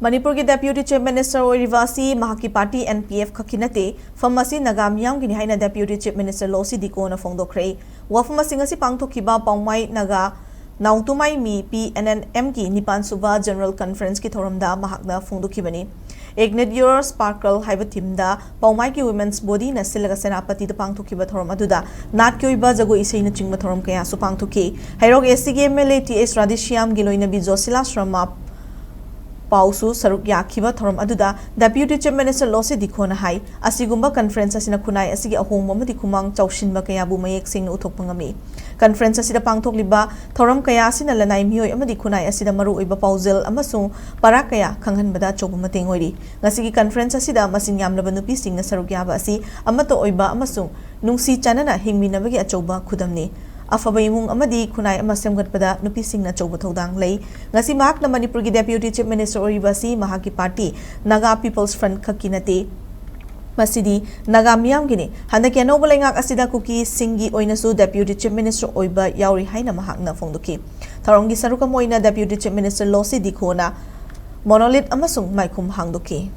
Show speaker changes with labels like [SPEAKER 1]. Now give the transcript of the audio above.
[SPEAKER 1] Manipur ki Deputy Chief Minister Oiriba si Mahak ki party NPF Khak ki Natte famasi Naga Meeyamgini haina Deputy Chief Minister Losii Dikho na phongdokre wafama singasi pangthokiba paumai Naga nautumai mi PNNM ki nipan suba General Conference ki thoramda Mahak na phongdokhibani Ignite Your Sparkle haiba timda paumai ki Women's Body na silaga senapati da pangthokiba thoram aduda nat ki oiba jago isei na chingba thoram kaya su pangthoki hairog SCG MLA TS Radishyam giloina bi Josila Sharma Pausu Saruk Yakiba Thoram Aduda, Deputy Chief Minister Losii Dikho na hai, asigumba conference asina kunai asigi ahong mamadi kumang chawshinba kaya bumayek sing na utok pangami. Conference asida pangtok liba, Thoram kaya asina lanay miyoy amadi kunai asida maru iba pauzil amasung para kaya kanghan bada chobu mating oiri. Ngasigi conference asida masing yam laban nupi sing na Saruk Yaba asi, amato oiba amasung, nung si chanana hingmi na bagi achoba kudamni. Afaba imong amadi kunay amasem gatpada nupising na chobo thodang lay ngasi Mahak na Manipur ki Deputy Chief Minister Oiriba si Mahak ki party Naga People's Front Khak ki Natte masidi Naga Meeyamgini handaki anobalay ngak asida kuki singi oinasu Deputy Chief Minister Oiriba yauri haina Mahak na phongdoki tharonggi sarukam oina Deputy Chief Minister Losii Dikho na monolith amasung maikum hangdoki